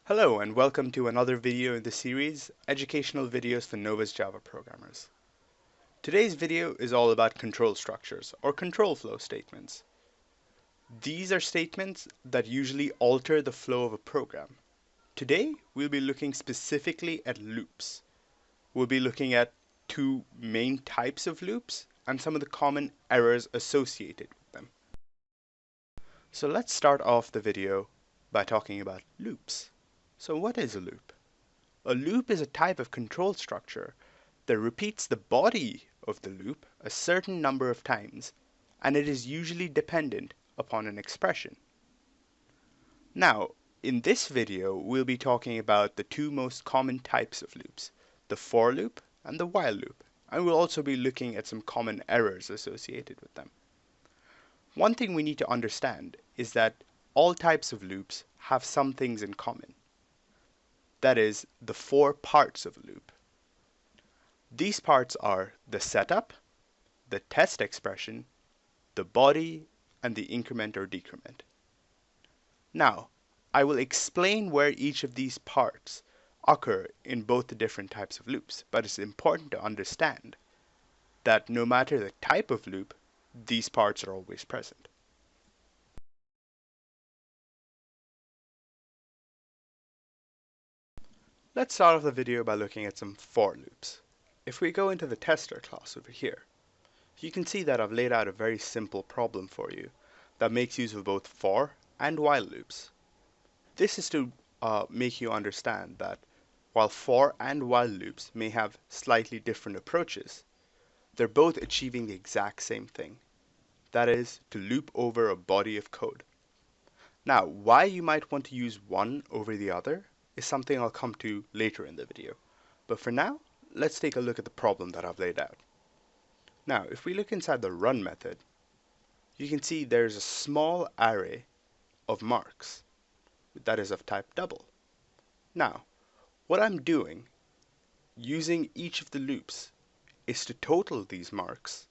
Hello and welcome to another video in the series, Educational Videos for Novice Java Programmers. Today's video is all about control structures, or control flow statements. These are statements that usually alter the flow of a program. Today, we'll be looking specifically at loops. We'll be looking at two main types of loops and some of the common errors associated with them. So let's start off the video by talking about loops. So what is a loop? A loop is a type of control structure that repeats the body of the loop a certain number of times, and it is usually dependent upon an expression. Now, in this video, we'll be talking about the two most common types of loops, the for loop and the while loop, and we'll also be looking at some common errors associated with them. One thing we need to understand is that all types of loops have some things in common. That is, the four parts of a loop. These parts are the setup, the test expression, the body, and the increment or decrement. Now, I will explain where each of these parts occur in both the different types of loops, but it's important to understand that no matter the type of loop, these parts are always present. Let's start off the video by looking at some for loops. If we go into the tester class over here, you can see that I've laid out a very simple problem for you that makes use of both for and while loops. This is to make you understand that while for and while loops may have slightly different approaches, they're both achieving the exact same thing. That is, to loop over a body of code. Now, why you might want to use one over the other is something I'll come to later in the video. But for now, let's take a look at the problem that I've laid out. Now, if we look inside the run method, you can see there's a small array of marks that is of type double. Now, what I'm doing using each of the loops is to total these marks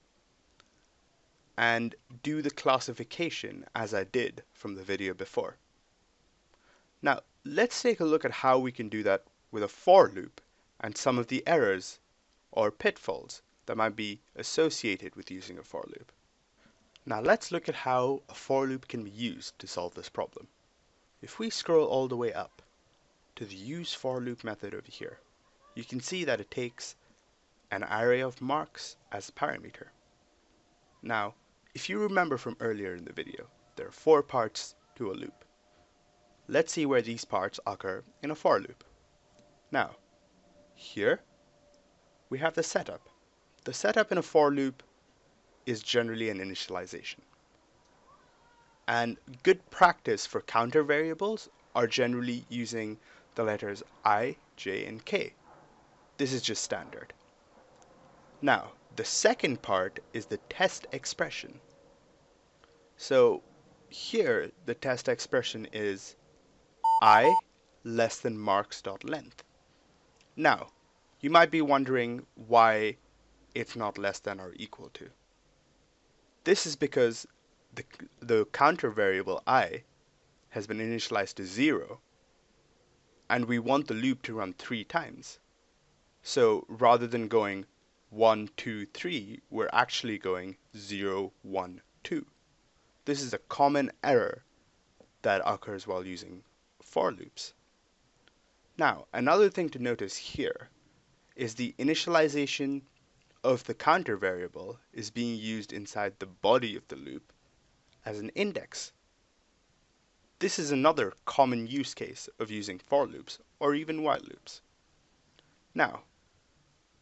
and do the classification as I did from the video before. Now, let's take a look at how we can do that with a for loop and some of the errors or pitfalls that might be associated with using a for loop. Now let's look at how a for loop can be used to solve this problem. If we scroll all the way up to the use for loop method over here, you can see that it takes an array of marks as a parameter. Now, if you remember from earlier in the video, there are four parts to a loop. Let's see where these parts occur in a for loop. Now, here we have the setup. The setup in a for loop is generally an initialization. And good practice for counter variables are generally using the letters I, J, and K. This is just standard. Now, the second part is the test expression. So here the test expression is I less than marks.length. Now, you might be wondering why it's not less than or equal to. This is because the counter variable I has been initialized to 0, and we want the loop to run 3 times. So rather than going 1, 2, 3, we're actually going 0, 1, 2. This is a common error that occurs while using for loops. Now, another thing to notice here is the initialization of the counter variable is being used inside the body of the loop as an index. This is another common use case of using for loops or even while loops. Now,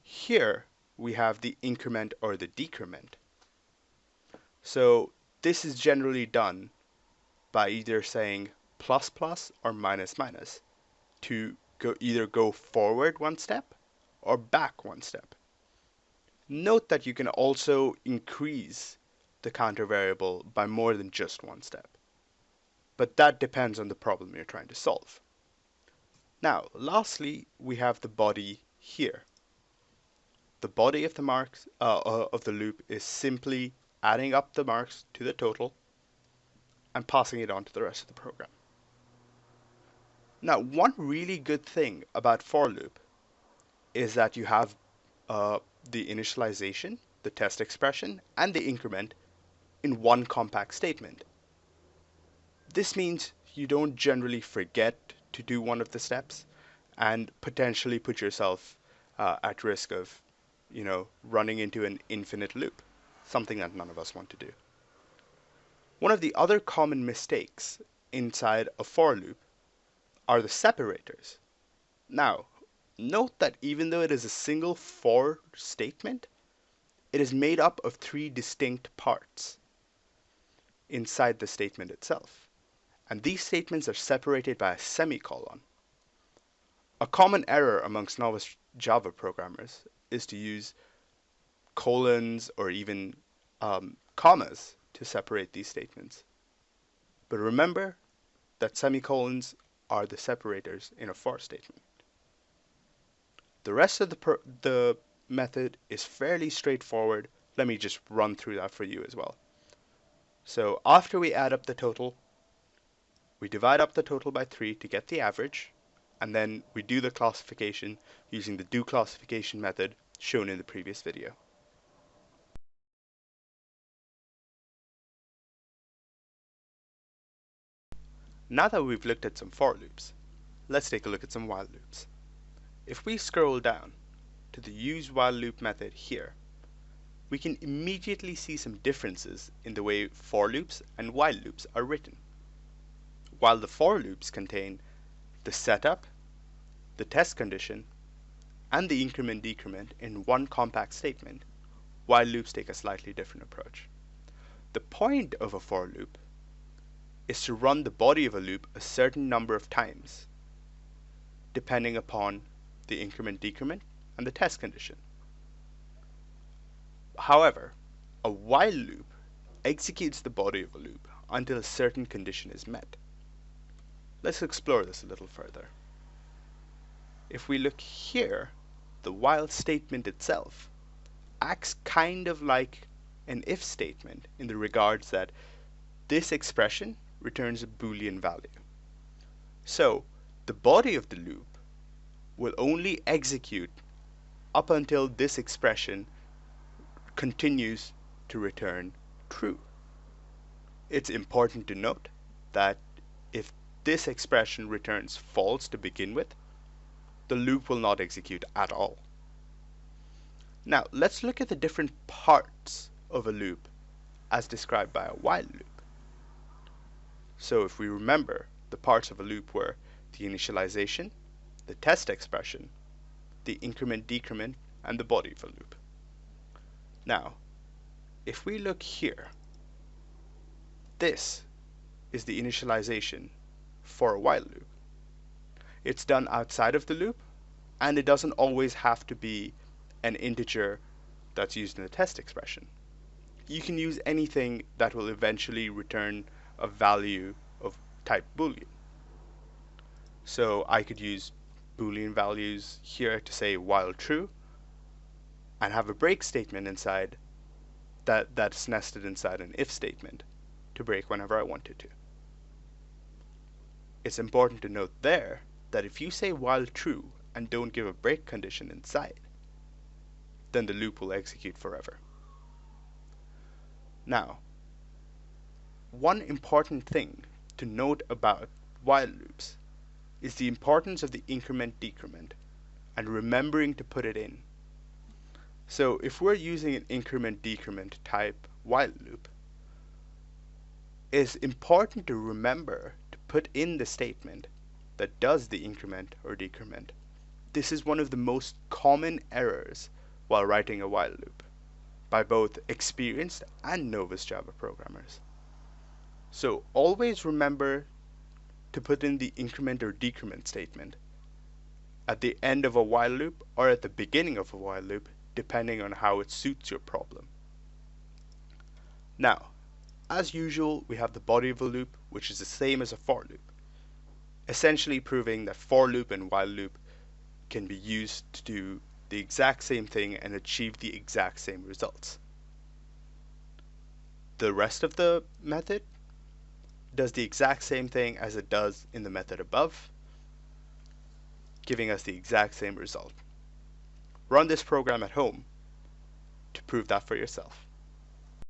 here we have the increment or the decrement. So this is generally done by either saying plus plus or minus minus to either go forward one step or back one step. Note that you can also increase the counter variable by more than just one step, but that depends on the problem you're trying to solve. Now, lastly, we have the body here. The body of the marks of the loop is simply adding up the marks to the total and passing it on to the rest of the program. Now, one really good thing about for loop is that you have uh, the initialization, the test expression, and the increment in one compact statement. This means you don't generally forget to do one of the steps and potentially put yourself at risk of, running into an infinite loop, something that none of us want to do. One of the other common mistakes inside a for loop are the separators. Now, note that even though it is a single for statement, it is made up of three distinct parts inside the statement itself. And these statements are separated by a semicolon. A common error amongst novice Java programmers is to use colons or even commas to separate these statements. But remember that semicolons are the separators in a for statement. The rest of the method is fairly straightforward. Let me just run through that for you as well. So after we add up the total, we divide up the total by 3 to get the average, and then we do the classification using the do classification method shown in the previous video. Now that we've looked at some for loops, let's take a look at some while loops. If we scroll down to the use while loop method here, we can immediately see some differences in the way for loops and while loops are written. While the for loops contain the setup, the test condition, and the increment decrement in one compact statement, while loops take a slightly different approach. The point of a for loop is to run the body of a loop a certain number of times, depending upon the increment decrement and the test condition. However, a while loop executes the body of a loop until a certain condition is met. Let's explore this a little further. If we look here, the while statement itself acts kind of like an if statement in the regards that this expression returns a Boolean value. So the body of the loop will only execute up until this expression continues to return true. It's important to note that if this expression returns false to begin with, the loop will not execute at all. Now, let's look at the different parts of a loop as described by a while loop. So if we remember, the parts of a loop were the initialization, the test expression, the increment decrement, and the body of a loop. Now, if we look here, this is the initialization for a while loop. It's done outside of the loop, and it doesn't always have to be an integer that's used in the test expression. You can use anything that will eventually return a value of type Boolean. So I could use Boolean values here to say while true, and have a break statement inside that's nested inside an if statement to break whenever I wanted to. It's important to note there that if you say while true and don't give a break condition inside, then the loop will execute forever. Now, one important thing to note about while loops is the importance of the increment decrement and remembering to put it in. So if we're using an increment decrement type while loop, it's important to remember to put in the statement that does the increment or decrement. This is one of the most common errors while writing a while loop by both experienced and novice Java programmers. So always remember to put in the increment or decrement statement at the end of a while loop or at the beginning of a while loop, depending on how it suits your problem. Now, as usual, we have the body of a loop, which is the same as a for loop, essentially proving that for loop and while loop can be used to do the exact same thing and achieve the exact same results. The rest of the method does the exact same thing as it does in the method above, giving us the exact same result. Run this program at home to prove that for yourself.